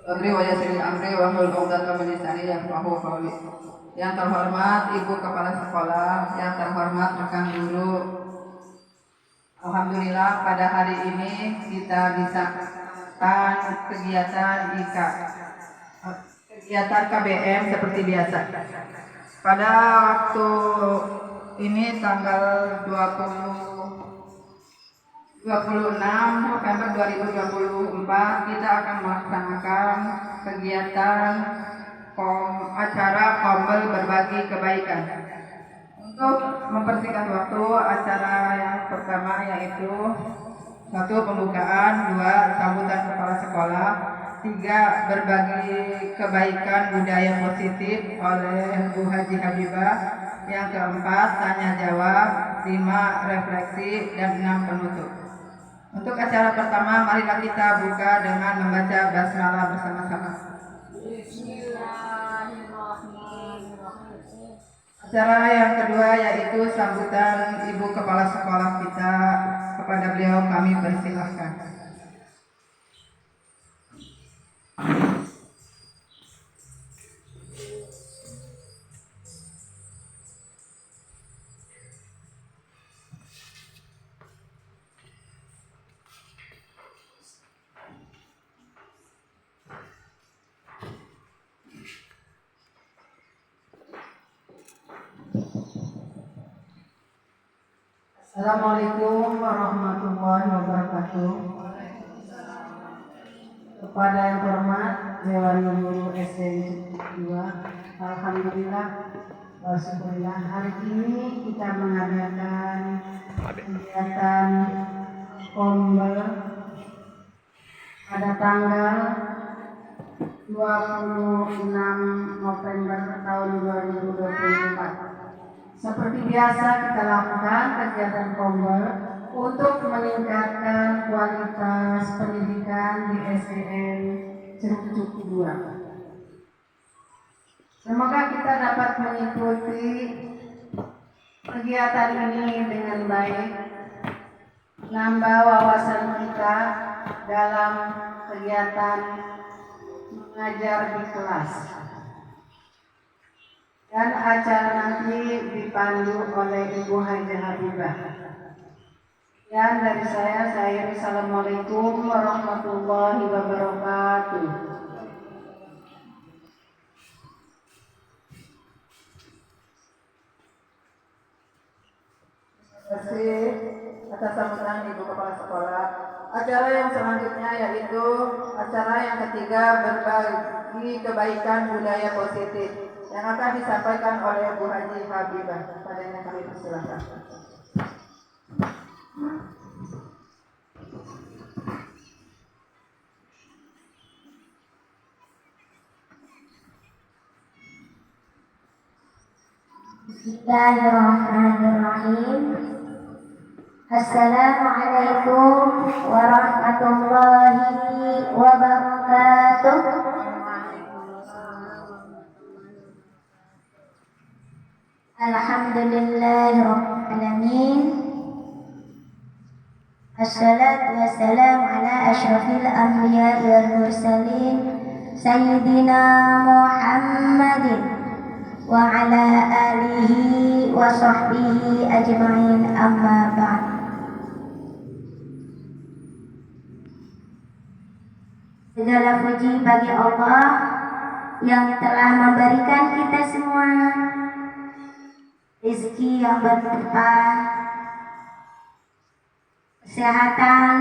Sadri wa yassir amri wa hlul 'uqdatam min lisani yafqahu qawli. Yang terhormat Ibu Kepala Sekolah, yang terhormat rekan guru. Alhamdulillah pada hari ini kita bisa kegiatan KBM seperti biasa. Pada waktu ini tanggal 26 November 2024 kita akan melaksanakan kegiatan acara Kombel Berbagi Kebaikan. Untuk mempersingkat waktu, acara yang pertama yaitu 1. Pembukaan, 2. Sambutan kepala sekolah, 3. Berbagi kebaikan budaya positif oleh Bu Haji Habibah, yang keempat tanya jawab, 5. Refleksi, dan 6. Penutup. Untuk acara pertama, marilah kita buka dengan membaca basmalah bersama-sama. Acara yang kedua yaitu sambutan Ibu Kepala Sekolah kita. Kepada beliau kami persilahkan. Assalamualaikum warahmatullahi wabarakatuh. Kepada yang terhormat Dewan Guru SD 2, alhamdulillah syukurillah hari ini kita mengadakan kegiatan Kombel pada tanggal 26 November tahun 2024. Seperti biasa kita lakukan kegiatan Kombel untuk meningkatkan kualitas pendidikan di SDN Ceruk Cuk 2. Semoga kita dapat mengikuti kegiatan ini dengan baik, menambah wawasan kita dalam kegiatan mengajar di kelas. Dan acara nanti dipandu oleh Ibu Haji Habibah. Dan dari saya Assalamualaikum warahmatullahi wabarakatuh. Terima kasih atas sambutan Ibu Kepala Sekolah. Acara yang selanjutnya yaitu acara yang ketiga, berbagi kebaikan budaya positif, yang akan disampaikan oleh Bu Haji Habibah. Padanya kami persilakan. Bismillahirrahmanirrahim. Assalamualaikum warahmatullahi wabarakatuh. Alhamdulillahirabbil alamin. Assalatu wassalamu ala asyrafil anbiya'i wal mursalin sayyidina Muhammadin wa ala alihi wa sahbihi ajma'in, amma ba'd. Segala puji bagi Allah yang telah memberikan kita semua rezeki yang berlimpah, kesehatan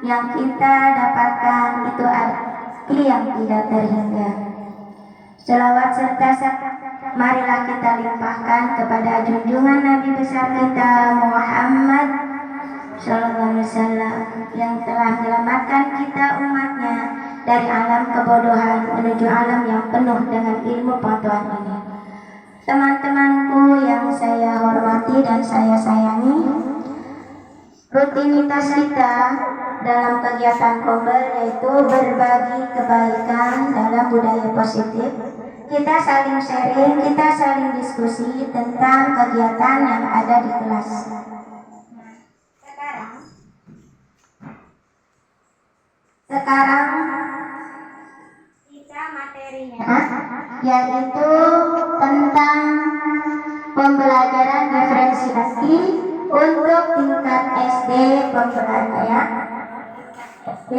yang kita dapatkan itu rezeki yang tidak terhingga. Selawat serta marilah kita limpahkan kepada junjungan Nabi besar kita Muhammad Sallallahu Alaihi Wasallam, yang telah menyelamatkan kita umatnya dari alam kebodohan menuju alam yang penuh dengan ilmu pengetahuan ini. Teman-temanku yang saya hormati dan saya sayangi, rutinitas kita dalam kegiatan Kombel yaitu berbagi kebaikan dalam budaya positif. Kita saling sharing, kita saling diskusi tentang kegiatan yang ada di kelas. Sekarang yaitu tentang pembelajaran diferensiasi untuk tingkat SD pembelajaran SD,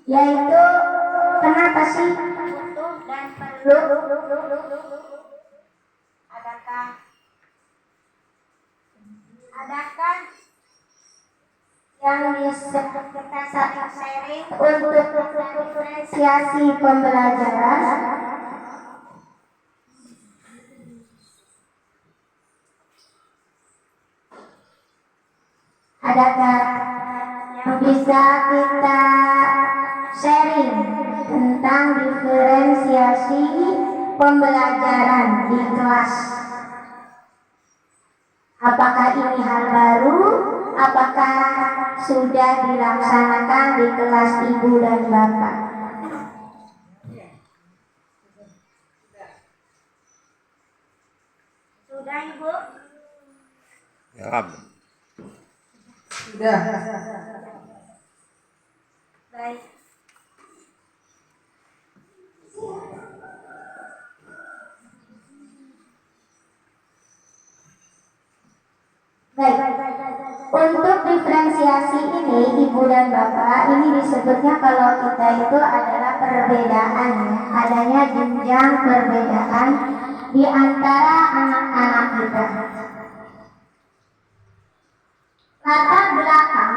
yaitu kenapa sih dan perlu adakah yang disebut kita saling sharing untuk diferensiasi pembelajaran? Adakah yang bisa kita sharing tentang diferensiasi pembelajaran di kelas? Apakah ini hal baru? Apakah sudah dilaksanakan di kelas Ibu dan Bapak? Sudah, Ibu? Ya. Sudah. Baik. Baik. Untuk diferensiasi ini, Ibu dan Bapak, ini disebutnya kalau kita itu adalah perbedaan, adanya jenjang perbedaan di antara anak-anak kita. Latar belakang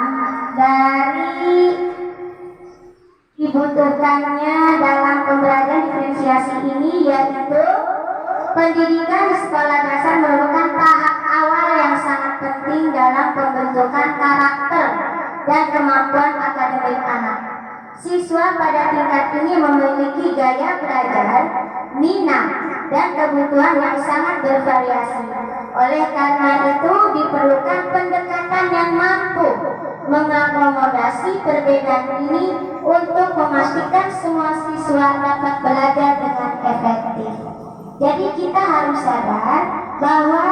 dari dibutuhkannya dalam pembelajaran diferensiasi ini yaitu pendidikan di sekolah dasar merupakan tahap awal yang sangat penting dalam pembentukan karakter dan kemampuan akademik anak. Siswa pada tingkat ini memiliki gaya belajar, minat, dan kebutuhan yang sangat bervariasi. Oleh karena itu diperlukan pendekatan yang mampu mengakomodasi perbedaan ini untuk memastikan semua siswa dapat belajar dengan efektif. Jadi kita harus sadar bahwa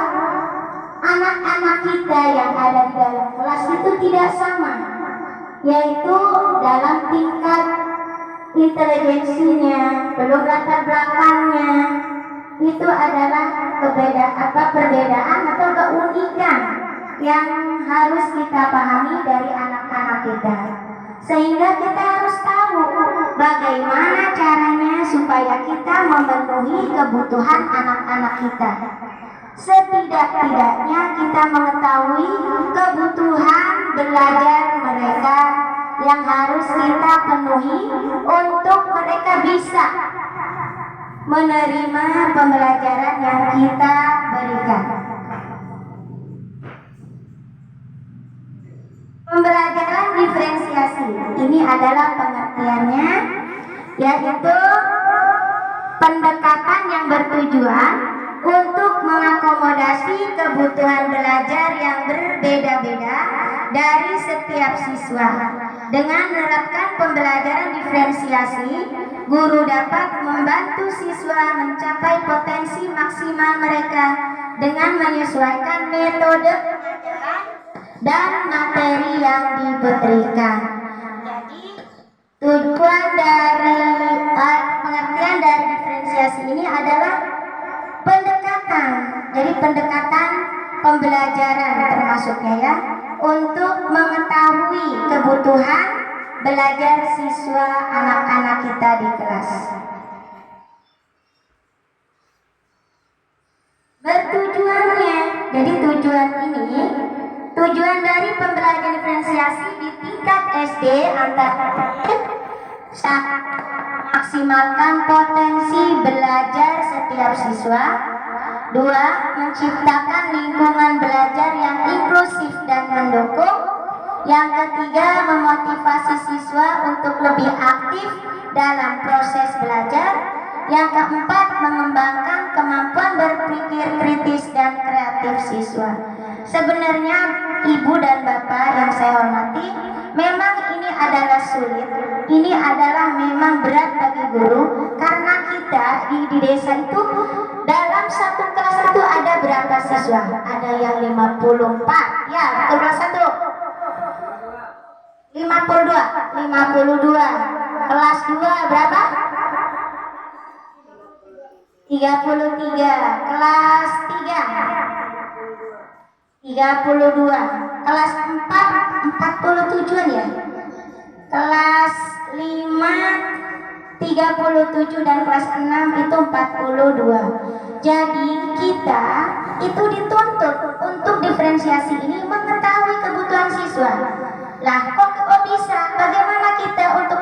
anak-anak kita yang ada di dalam kelas itu tidak sama, yaitu dalam tingkat inteligensinya, belum latar belakangnya, itu adalah perbedaan atau keunikan yang harus kita pahami dari anak-anak kita. Sehingga kita harus tahu bagaimana caranya supaya kita memenuhi kebutuhan anak-anak kita. Setidak-tidaknya kita mengetahui kebutuhan belajar mereka yang harus kita penuhi untuk mereka bisa menerima pembelajaran yang kita berikan. Pembelajaran diferensiasi ini adalah pengertiannya, yaitu pendekatan yang bertujuan untuk mengakomodasi kebutuhan belajar yang berbeda-beda dari setiap siswa. Dengan menerapkan pembelajaran diferensiasi, guru dapat membantu siswa mencapai potensi maksimal mereka dengan menyesuaikan metode dan materi yang diberikan. Jadi tujuan dari pengertian dari diferensiasi ini adalah pendekatan. Jadi pendekatan pembelajaran termasuknya ya, untuk mengetahui kebutuhan belajar siswa anak-anak kita di kelas. Bertujuannya, jadi tujuan dari pembelajaran diferensiasi di tingkat SD antara maksimalkan potensi belajar setiap siswa. 2. Menciptakan lingkungan belajar yang inklusif dan mendukung. Yang ketiga, memotivasi siswa untuk lebih aktif dalam proses belajar. Yang keempat, mengembangkan kemampuan berpikir kritis dan kreatif siswa. Sebenarnya Ibu dan Bapak yang saya hormati, memang ini adalah sulit. Ini adalah memang berat bagi guru, karena kita di desa itu dalam satu kelas itu ada berapa siswa? Ada yang 54, ya betul, kelas 1 52, kelas 2 berapa? 33 kelas 3, 32 kelas 4 47 ya, kelas 5 37 dan kelas 6 itu 42. Jadi kita itu dituntut untuk diferensiasi ini mengetahui kebutuhan siswa. Lah kok bisa? Bagaimana kita untuk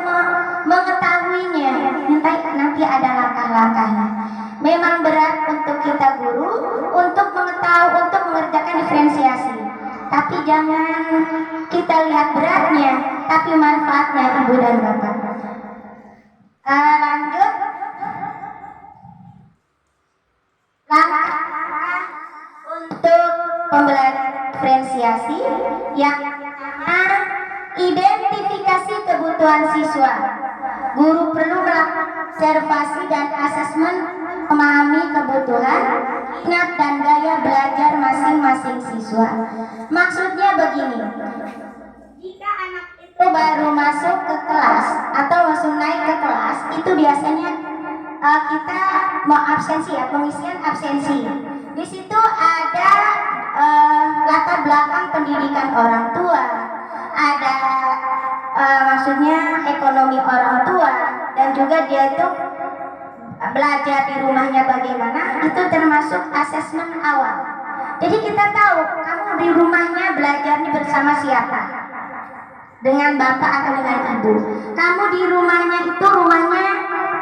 mengetahuinya? Nanti ada langkah-langkahnya. Memang berat untuk kita guru untuk mengetahui, untuk mengerjakan diferensiasi. Tapi jangan kita lihat beratnya, tapi manfaatnya ibu dan bapak. Lanjut. Langkah untuk pembelajaran diferensiasi yang pertama, identifikasi kebutuhan siswa. Guru perlu melakukan observasi dan asesmen, memahami kebutuhan, minat dan gaya belajar masing-masing siswa. Maksudnya begini, jika anak itu baru masuk ke kelas atau masuk naik ke kelas, itu biasanya kita mau absensi ya, pengisian absensi. Di situ ada latar belakang pendidikan orang tua, ada maksudnya ekonomi orang tua, dan juga dia itu belajar di rumahnya bagaimana, itu termasuk asesmen awal. Jadi kita tahu kamu di rumahnya belajarnya bersama siapa, dengan bapak atau dengan ibu. Kamu di rumahnya itu rumahnya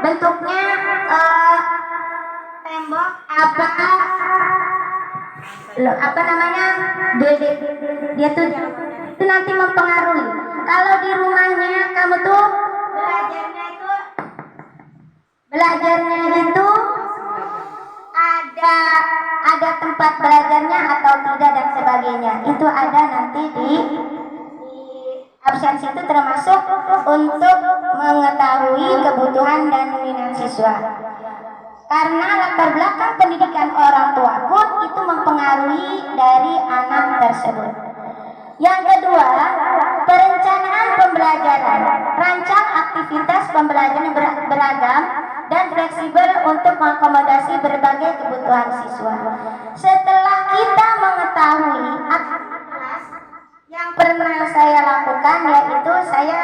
bentuknya tembok apa namanya dia tuh itu nanti mempengaruhi. Kalau di rumahnya kamu tuh belajarnya itu ada tempat belajarnya atau tidak dan sebagainya, itu ada nanti di absensi. Itu termasuk untuk mengetahui kebutuhan dan minat siswa. Karena latar belakang pendidikan orang tua pun itu mempengaruhi dari anak tersebut. Yang kedua, perencanaan pembelajaran. Rancang aktivitas pembelajaran beragam dan fleksibel untuk mengakomodasi berbagai kebutuhan siswa. Setelah kita mengetahui aktivitas yang pernah saya lakukan, yaitu saya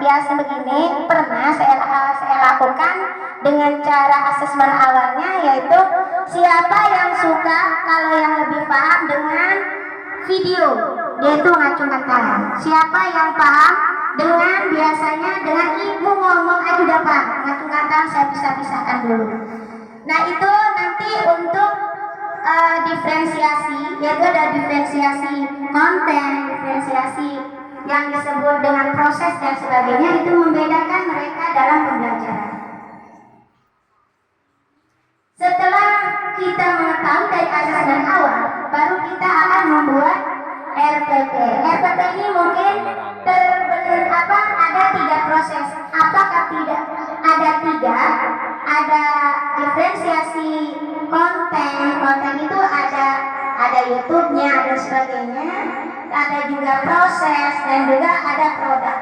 biasa begini, pernah saya lakukan dengan cara asesmen awalnya, yaitu siapa yang suka, kalau yang lebih paham dengan video, dia itu mengacungkan tangan. Siapa yang paham dengan biasanya dengan ibu ngomong aja udah paham, mengacungkan tangan, saya pisahkan dulu. Nah itu nanti untuk diferensiasi, yaitu ada diferensiasi konten, diferensiasi yang disebut dengan proses dan sebagainya, itu membedakan mereka dalam pembelajaran. Setelah kita mengetahui dari asesmen awal, baru kita akan membuat RPT. RPT ini mungkin ada 3 proses. Apakah tidak? Ada 3. Ada diferensiasi konten itu ada YouTube-nya, ada sebagainya. Ada juga proses dan juga ada produk.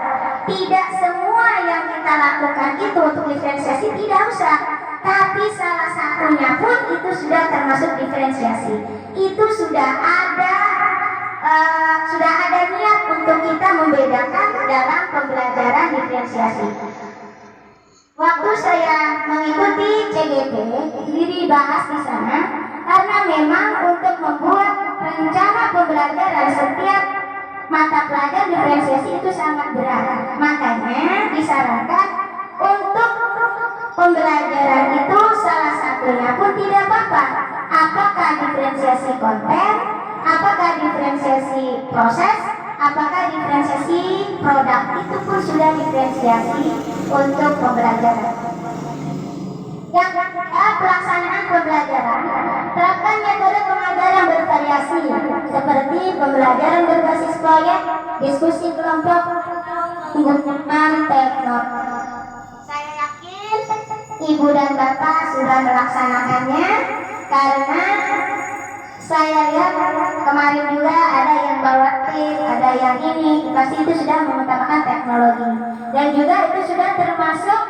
Tidak semua yang kita lakukan itu untuk diferensiasi, tidak usah. Tapi salah satunya pun itu sudah termasuk diferensiasi. Itu sudah ada niat untuk kita membedakan dalam pembelajaran diferensiasi. Waktu saya mengikuti CGP, dibahas di sana karena memang untuk membuat rencana pembelajaran setiap mata pelajaran diferensiasi itu sangat berat. Makanya disarankan untuk pembelajaran itu salah satunya pun tidak apa-apa. Apakah diferensiasi konten, apakah diferensiasi proses, apakah diferensiasi produk, itu pun sudah diferensiasi untuk pembelajaran. Yang kedua, pelaksanaan pembelajaran. Terapkan metode pengajaran bervariasi seperti pembelajaran berbasis proyek, diskusi kelompok, penggunaan teknologi. Saya yakin ibu dan bapak sudah melaksanakannya, karena saya lihat kemarin juga ada yang bawa tip, ada yang ini, pasti itu sudah mengutamakan teknologi, dan juga itu sudah termasuk